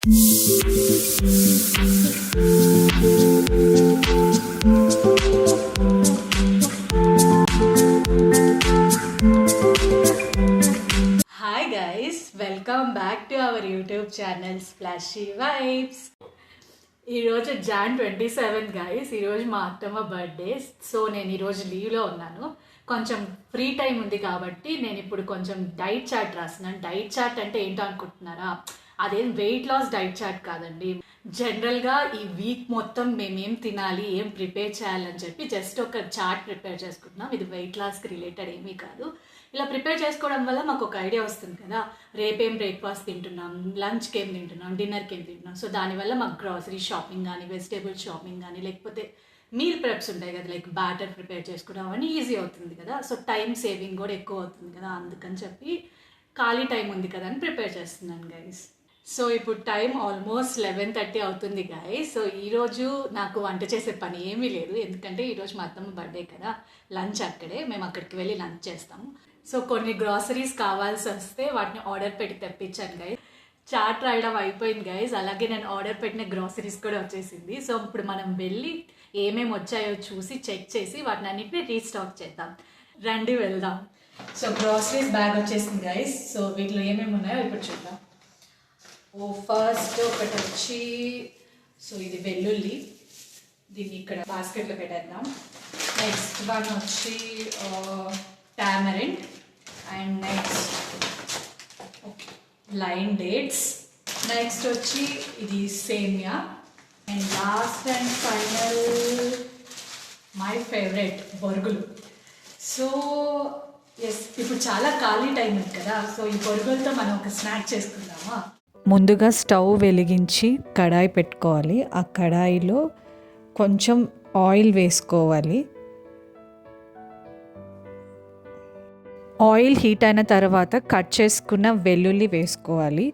Hi guys, welcome back to our YouTube channel Splashy Vibes. ఈరోజు Jan 27 guys. ఈరోజు మా అత్తమ్మ బర్త్డే. సో నేను ఈరోజు లీవ్లో ఉన్నాను. కొంచెం ఫ్రీ టైం ఉంది కాబట్టి నేను ఇప్పుడు కొంచెం డైట్ చార్ట్ రాస్తున్నాను. డైట్ చార్ట్ అంటే ఏంటో అనుకుంటున్నారా? అదేం వెయిట్ లాస్ డైట్ చార్ట్ కాదండి. జనరల్గా ఈ వీక్ మొత్తం మేమేం తినాలి, ఏం ప్రిపేర్ చేయాలని చెప్పి జస్ట్ ఒక చార్ట్ ప్రిపేర్ చేసుకుంటున్నాం. ఇది వెయిట్ లాస్కి రిలేటెడ్ ఏమీ కాదు. ఇలా ప్రిపేర్ చేసుకోవడం వల్ల మాకు ఒక ఐడియా వస్తుంది కదా, రేపేం బ్రేక్ఫాస్ట్ తింటున్నాం, లంచ్కి ఏం తింటున్నాం, డిన్నర్కి ఏం తింటున్నాం. సో దానివల్ల మాకు గ్రాసరీ షాపింగ్ కానీ, వెజిటేబుల్ షాపింగ్ కానీ, లేకపోతే మీల్ ప్రెప్స్ ఉంటాయి కదా, లైక్ బ్యాటర్ ప్రిపేర్ చేసుకోవడం అవన్నీ ఈజీ అవుతుంది కదా. సో టైం సేవింగ్ కూడా ఎక్కువ అవుతుంది కదా. అందుకని చెప్పి ఖాళీ టైం ఉంది కదా అని ప్రిపేర్ చేస్తున్నాను గైస్. సో ఇప్పుడు టైం ఆల్మోస్ట్ 11:30 అవుతుంది గైస్. సో ఈరోజు నాకు వంట చేసే పని ఏమీ లేదు, ఎందుకంటే ఈరోజు మా అత్తమ్మ బర్త్డే కదా. లంచ్ అక్కడే, మేము అక్కడికి వెళ్ళి లంచ్ చేస్తాము. సో కొన్ని గ్రాసరీస్ కావాల్సి వస్తే వాటిని ఆర్డర్ పెట్టి తెప్పించాను గైస్. చాట్ రాయడం అయిపోయింది గైస్, అలాగే నేను ఆర్డర్ పెట్టిన గ్రాసరీస్ కూడా వచ్చేసింది. సో ఇప్పుడు మనం వెళ్ళి ఏమేమి వచ్చాయో చూసి చెక్ చేసి వాటిని అన్నింటినీ రీస్టాక్ చేద్దాం. రండి వెళ్దాం. సో గ్రాసరీస్ బ్యాగ్ వచ్చేసింది గైస్. సో వీటిలో ఏమేమి ఉన్నాయో ఇప్పుడు చూద్దాం. ఫస్ట్ ఒకటి వచ్చి, సో ఇది వెల్లుల్లి, దీన్ని ఇక్కడ బాస్కెట్లో పెట్టేద్దాం. నెక్స్ట్ వన్ వచ్చి tamarind, and next line dates, next వచ్చి ఇది సేమియా, and last and final my favourite బొరుగులు. సో ఎస్, ఇప్పుడు చాలా ఖాళీ టైం ఉంది కదా. సో ఈ బొరుగులతో మనం ఒక స్నాక్ చేసుకుందామా? ముందుగా స్టవ్ వెలిగించి కడాయి పెట్టుకోవాలి. ఆ కడాయిలో కొంచెం ఆయిల్ వేసుకోవాలి. ఆయిల్ హీట్ అయిన తర్వాత కట్ చేసుకున్న వెల్లుల్లి వేసుకోవాలి.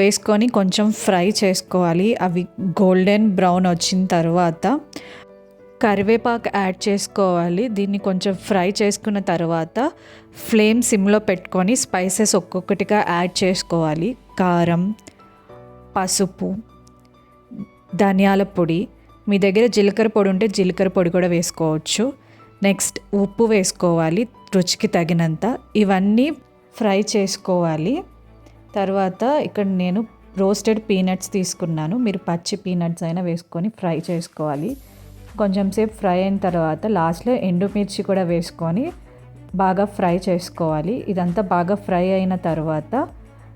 వేసుకొని కొంచెం ఫ్రై చేసుకోవాలి. అవి గోల్డెన్ బ్రౌన్ వచ్చిన తర్వాత కరివేపాకు యాడ్ చేసుకోవాలి. దీన్ని కొంచెం ఫ్రై చేసుకున్న తర్వాత ఫ్లేమ్ సిమ్లో పెట్టుకొని స్పైసెస్ ఒక్కొక్కటిగా యాడ్ చేసుకోవాలి. కారం, పసుపు, ధనియాల పొడి, మీ దగ్గర జీలకర్ర పొడి ఉంటే జీలకర్ర పొడి కూడా వేసుకోవచ్చు. నెక్స్ట్ ఉప్పు వేసుకోవాలి రుచికి తగినంత. ఇవన్నీ ఫ్రై చేసుకోవాలి. తర్వాత ఇక్కడ నేను రోస్టెడ్ పీనట్స్ తీసుకున్నాను. మీరు పచ్చి పీనట్స్ అయినా వేసుకొని ఫ్రై చేసుకోవాలి. కొంచెం సేపు ఫ్రై అయిన తర్వాత లాస్ట్లో ఎండుమిర్చి కూడా వేసుకొని బాగా ఫ్రై చేసుకోవాలి. ఇదంతా బాగా ఫ్రై అయిన తర్వాత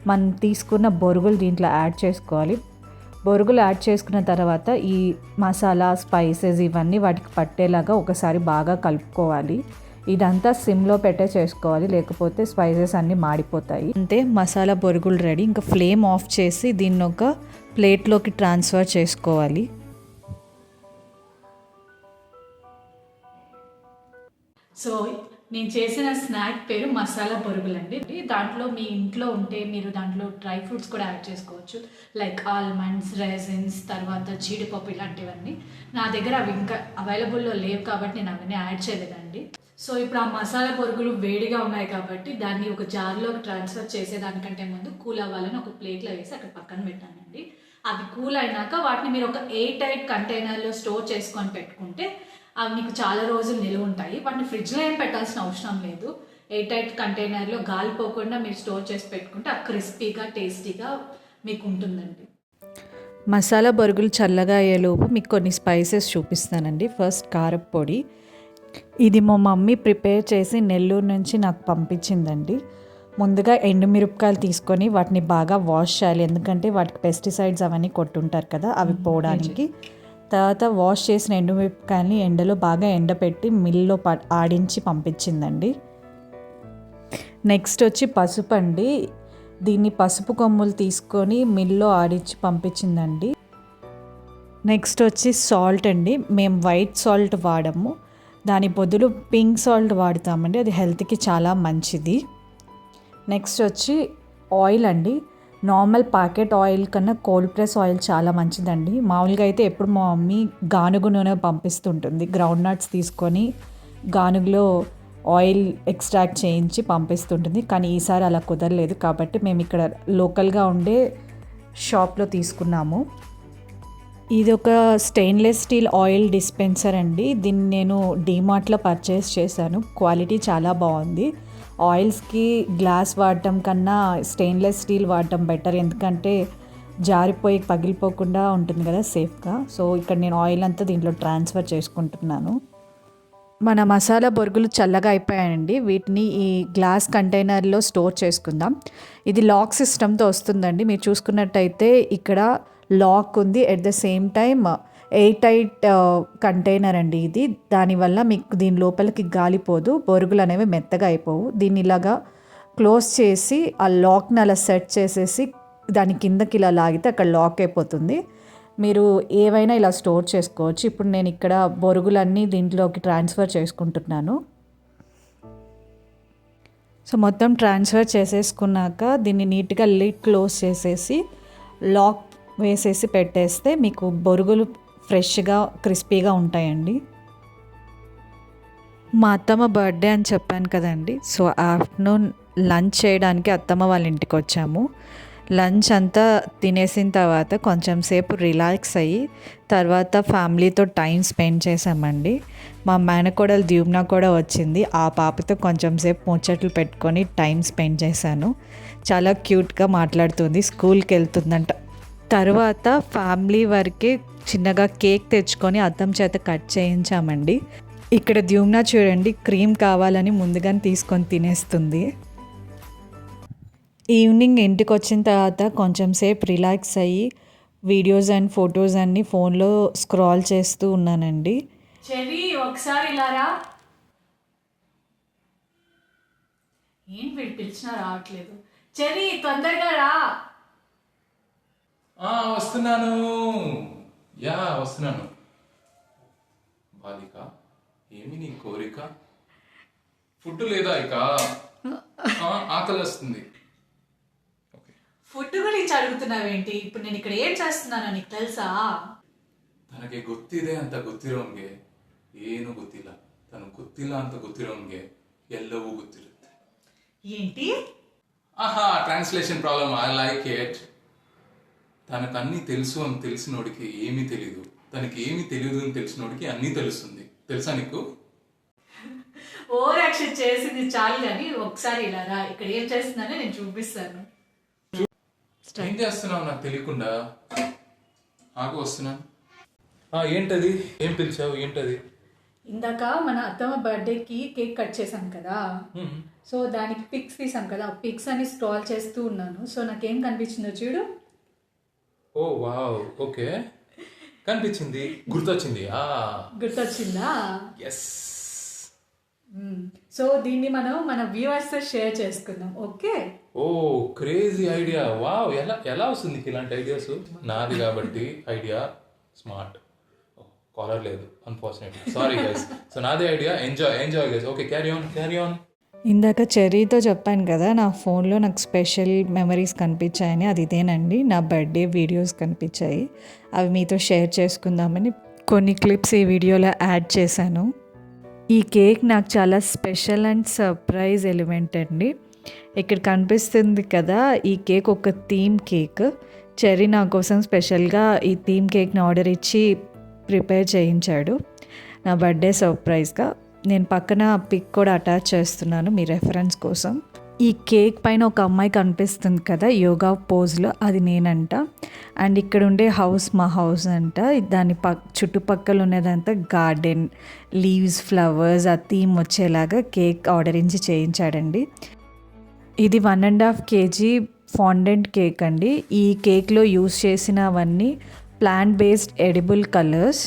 మనం తీసుకున్న బొరుగులు దీంట్లో యాడ్ చేసుకోవాలి. బొరుగులు యాడ్ చేసుకున్న తర్వాత ఈ మసాలా, స్పైసెస్ ఇవన్నీ వాటికి పట్టేలాగా ఒకసారి బాగా కలుపుకోవాలి. ఇదంతా సిమ్లో పెట్టే చేసుకోవాలి, లేకపోతే స్పైసెస్ అన్నీ మాడిపోతాయి. అంతే, మసాలా బొరుగులు రెడీ. ఇంకా ఫ్లేమ్ ఆఫ్ చేసి దీన్ని ఒక ప్లేట్లోకి ట్రాన్స్ఫర్ చేసుకోవాలి. సో నేను చేసిన స్నాక్ పేరు మసాలా బొరుగులండి. దాంట్లో మీ ఇంట్లో ఉంటే మీరు దాంట్లో డ్రై ఫ్రూట్స్ కూడా యాడ్ చేసుకోవచ్చు, లైక్ ఆల్మండ్స్, రైజిన్స్, తర్వాత జీడిపప్పు ఇలాంటివన్నీ. నా దగ్గర అవి ఇంకా అవైలబుల్లో లేవు కాబట్టి నేను అవన్నీ యాడ్ చేయలేదండి. సో ఇప్పుడు ఆ మసాలా బొరుగులు వేడిగా ఉన్నాయి కాబట్టి దాన్ని ఒక జార్లోకి ట్రాన్స్ఫర్ చేసేదానికంటే ముందు కూల్ అవ్వాలని ఒక ప్లేట్లో వేసి అక్కడ పక్కన పెట్టానండి. అవి కూల్ అయినాక వాటిని మీరు ఒక 8 కంటైనర్లో స్టోర్ చేసుకొని పెట్టుకుంటే అవి మీకు చాలా రోజులు నిలువ ఉంటాయి. వాటిని ఫ్రిడ్జ్లో ఏం పెట్టాల్సిన అవసరం లేదు. 8 కంటైనర్లో గాలిపోకుండా మీరు స్టోర్ చేసి పెట్టుకుంటే ఆ క్రిస్పీగా, టేస్టీగా మీకు ఉంటుందండి. మసాలా బొరుగులు చల్లగా అయ్యేలోపు మీకు కొన్ని స్పైసెస్ చూపిస్తానండి. ఫస్ట్ కారప్పొడి. ఇది మా మమ్మీ ప్రిపేర్ చేసి నెల్లూరు నుంచి నాకు పంపించిందండి. ముందుగా ఎండుమిరపకాయలు తీసుకొని వాటిని బాగా వాష్ చేయాలి, ఎందుకంటే వాటికి పెస్టిసైడ్స్ అవన్నీ కొట్టుంటారు కదా, అవి పోవడానికి. తర్వాత వాష్ చేసిన ఎండుమిరపకాయలని ఎండలో బాగా ఎండపెట్టి మిల్లో ఆడించి పంపించిందండి. నెక్స్ట్ వచ్చి పసుపు అండి. దీన్ని పసుపు కొమ్ములు తీసుకొని మిల్లో ఆడించి పంపించిందండి. నెక్స్ట్ వచ్చి సాల్ట్ అండి. మేము వైట్ సాల్ట్ వాడము, దాని బదులు పింక్ సాల్ట్ వాడతామండి. అది హెల్త్కి చాలా మంచిది. నెక్స్ట్ వచ్చి ఆయిల్ అండి. నార్మల్ ప్యాకెట్ ఆయిల్ కన్నా కోల్డ్ ప్రెస్ ఆయిల్ చాలా మంచిదండి. మామూలుగా అయితే ఎప్పుడు మా మమ్మీ గానుగు నూనె పంపిస్తుంటుంది. గ్రౌండ్ నట్స్ తీసుకొని గానుగులో ఆయిల్ ఎక్స్ట్రాక్ట్ చేయించి పంపిస్తుంటుంది. కానీ ఈసారి అలా కుదరలేదు కాబట్టి మేము ఇక్కడ లోకల్గా ఉండే షాప్లో తీసుకున్నాము. ఇది ఒక స్టెయిన్లెస్ స్టీల్ ఆయిల్ డిస్పెన్సర్ అండి. దీన్ని నేను డీమార్ట్లో పర్చేస్ చేశాను. క్వాలిటీ చాలా బాగుంది. ఆయిల్స్కి గ్లాస్ వాడటం కన్నా స్టెయిన్లెస్ స్టీల్ వాడటం బెటర్, ఎందుకంటే జారిపోయి పగిలిపోకుండా ఉంటుంది కదా సేఫ్గా. సో ఇక్కడ నేను ఆయిల్ అంతా దీంట్లో ట్రాన్స్ఫర్ చేసుకుంటున్నాను. మన మసాలా బొరుగులు చల్లగా అయిపోయాయండి. వీటిని ఈ గ్లాస్ కంటైనర్లో స్టోర్ చేసుకుందాం. ఇది లాక్ సిస్టమ్తో వస్తుందండి. మీరు చూసుకున్నట్టయితే ఇక్కడ లాక్ ఉంది. At the same time air tight container అండి ఇది. దానివల్ల మీకు దీని లోపలికి గాలిపోదు, బొరుగులు అనేవి మెత్తగా అయిపోవు. దీన్ని ఇలాగా క్లోజ్ చేసి ఆ లాక్ని అలా సెట్ చేసేసి దాని కిందకి ఇలా లాగితే అక్కడ లాక్ అయిపోతుంది. మీరు ఏవైనా ఇలా స్టోర్ చేసుకోవచ్చు. ఇప్పుడు నేను ఇక్కడ బొరుగులన్నీ దీంట్లోకి ట్రాన్స్ఫర్ చేసుకుంటున్నాను. సో మొత్తం ట్రాన్స్ఫర్ చేసేసుకున్నాక దీన్ని నీట్గా లిడ్ క్లోజ్ చేసేసి లాక్ వేసేసి పెట్టేస్తే మీకు బొరుగులు ఫ్రెష్గా క్రిస్పీగా ఉంటాయండి. మా అత్తమ్మ బర్త్డే అని చెప్పాను కదండి. సో ఆఫ్టర్నూన్ లంచ్ చేయడానికి అత్తమ్మ వాళ్ళ ఇంటికి వచ్చాము. లంచ్ అంతా తినేసిన తర్వాత కొంచెం సేపు రిలాక్స్ అయ్యి తర్వాత ఫ్యామిలీతో టైం స్పెండ్ చేసామండి. మా మేనకోడలు ద్యూమ్న కూడా వచ్చింది. ఆ పాపతో కొంచెం సేపు ముచ్చట్లు పెట్టుకొని టైం స్పెండ్ చేశాను. చాలా క్యూట్గా మాట్లాడుతుంది. స్కూల్కి వెళ్తుందంట. తర్వాత ఫ్యామిలీ వరకే చిన్నగా కేక్ తెచ్చుకొని అద్దం చేత కట్ చేయించామండి. ఇక్కడ ద్యూమ్న చూడండి, క్రీమ్ కావాలని ముందుగానే తీసుకొని తినేస్తుంది. ఈవినింగ్ ఇంటికి వచ్చిన తర్వాత కొంచెం సేపు రిలాక్స్ అయ్యి వీడియోస్ అండ్ ఫొటోస్ అన్నీ ఫోన్లో స్క్రాల్ చేస్తూ ఉన్నానండి. చెవి ఒకసారి ఇలా రా. ఏం వీడు పిలిచినా రావట్లేదు. చెవి తొందరగా రా. వస్తున్నాను. వస్తున్నాను. బాలిక, ఏమి నీ కోరిక? ఫుడ్ లేదా? ఇక ఆకలి వస్తుంది. ఫుడ్ గురించి అడుగుతున్నావేంటి? ఇప్పుడు నేను ఇక్కడ ఏం చేస్తున్నానో నీకు తెలుసా? ತನಗೆ ಗೊತ್ತಿದೆ ಅಂತ ಗೊತ್ತಿರೋನ್ಗೆ ಏನು ಗೊತ್ತಿಲ್ಲ. ತನಗೆ ಗೊತ್ತಿಲ್ಲ ಅಂತ ಗೊತ್ತಿರೋನ್ಗೆ ಎಲ್ಲವೂ ಗೊತ್ತಿರುತ್ತೆ. ఏంటి? Translation problem. I like it. తనకు అన్నీ తెలుసు అని తెలిసినోడికి ఏమీ తెలీదు, తనకి ఏమీ తెలియదు అని తెలిసినోడికి అన్నీ తెలుస్తుంది. తెలుసా నీకు? ఓవర్ యాక్షన్ చేసింది చాలు కానీ ఒకసారి ఇలా రా. ఇక్కడ ఏం చేస్తున్నానో నేను చూపిస్తాను. ఏం చేస్తున్నావు నాకు తెలియకుండా? వస్తున్నాను. ఏంటది? ఏం పిలిచావు? ఏంటది? ఇందాక మన అత్తమ్మ బర్త్డేకి కేక్ కట్ చేశాం కదా, సో దానికి పిక్స్ తీసాం కదా, పిక్స్ అని స్టాల్ చేస్తూ ఉన్నాను. సో నాకేం కనిపించిందో చూడు. ఓ వావ్, ఓకే, కనిపించింది, గుర్తొచ్చిందా? ఎస్. సో దీన్ని మనం మన వ్యూవర్స్ తో షేర్ చేసుకుందాం. ఓకే. ఓ క్రేజీ ఐడియా. వావ్, ఎలా వస్తుంది ఇలాంటి ఐడియాస్? నాది కాబట్టి ఐడియా స్మార్ట్. కాలర్ లేదు అన్ఫార్చునేట్లీ, సారీ గైస్. సో నాది idea. Enjoy guys. Okay, carry on. ఇందాక చెర్రీతో చెప్పాను కదా, నా ఫోన్లో నాకు స్పెషల్ మెమరీస్ కనిపించాయని. అది ఇదేనండి, నా బర్త్డే వీడియోస్ కనిపించాయి. అవి మీతో షేర్ చేసుకుందామని కొన్ని క్లిప్స్ ఈ వీడియోలో యాడ్ చేశాను. ఈ కేక్ నాకు చాలా స్పెషల్ అండ్ సర్ప్రైజ్ ఎలిమెంట్ అండి. ఇక్కడ కనిపిస్తుంది కదా, ఈ కేక్ ఒక థీమ్ కేక్. చెర్రీ నా కోసం స్పెషల్గా ఈ థీమ్ కేక్ని ఆర్డర్ ఇచ్చి ప్రిపేర్ చేయించాడు నా బర్త్డే సర్ప్రైజ్గా. నేను పక్కన పిక్ కూడా అటాచ్ చేస్తున్నాను మీ రెఫరెన్స్ కోసం. ఈ కేక్ పైన ఒక అమ్మాయి కనిపిస్తుంది కదా యోగా పోజ్లో, అది నేనంట. అండ్ ఇక్కడ ఉండే హౌస్ మా హౌస్ అంట. దాని చుట్టుపక్కల ఉన్నదంతా గార్డెన్, లీవ్స్, ఫ్లవర్స్, ఆ థీమ్ వచ్చేలాగా కేక్ ఆర్డర్ ఇచ్చి చేయించాడండి. ఇది 1.5 kg ఫాండెంట్ కేక్ అండి. ఈ కేక్లో యూస్ చేసినవన్నీ ప్లాంట్ బేస్డ్ ఎడిబుల్ కలర్స్.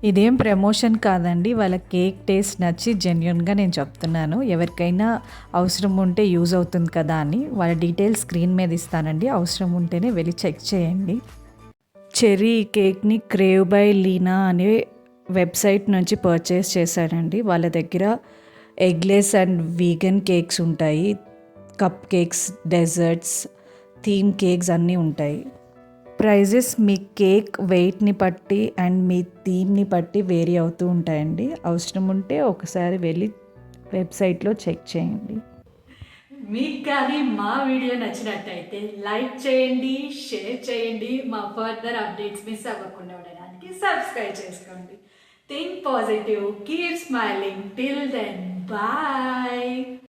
ఇదేం ప్రమోషన్ కాదండి, వాళ్ళ కేక్ టేస్ట్ నచ్చి జెన్యున్గా నేను చెప్తున్నాను. ఎవరికైనా అవసరం ఉంటే యూజ్ అవుతుంది కదా అని. వాళ్ళ డీటెయిల్స్ స్క్రీన్ మీద ఇస్తానండి, అవసరం ఉంటేనే వెళ్ళి చెక్ చేయండి. చెర్రీ ఈ కేక్ని క్రేవ్ బై లీనా అనే వెబ్సైట్ నుంచి పర్చేస్ చేశాడండి. వాళ్ళ దగ్గర ఎగ్లెస్ అండ్ వీగన్ కేక్స్ ఉంటాయి, cupcakes, desserts, theme cakes అన్నీ ఉంటాయి. ప్రైజెస్ మీ కేక్ వెయిట్ని బట్టి అండ్ మీ థీమ్ని బట్టి వేరీ అవుతూ ఉంటాయండి. అవసరం ఉంటే ఒకసారి వెళ్ళి వెబ్సైట్లో చెక్ చేయండి. మీకు కానీ మా వీడియో నచ్చినట్టయితే లైక్ చేయండి, షేర్ చేయండి, మా ఫర్దర్ అప్డేట్స్ మిస్ అవ్వకుండా ఉండడానికి సబ్స్క్రైబ్ చేసుకోండి. Think positive, keep smiling. Till then, bye.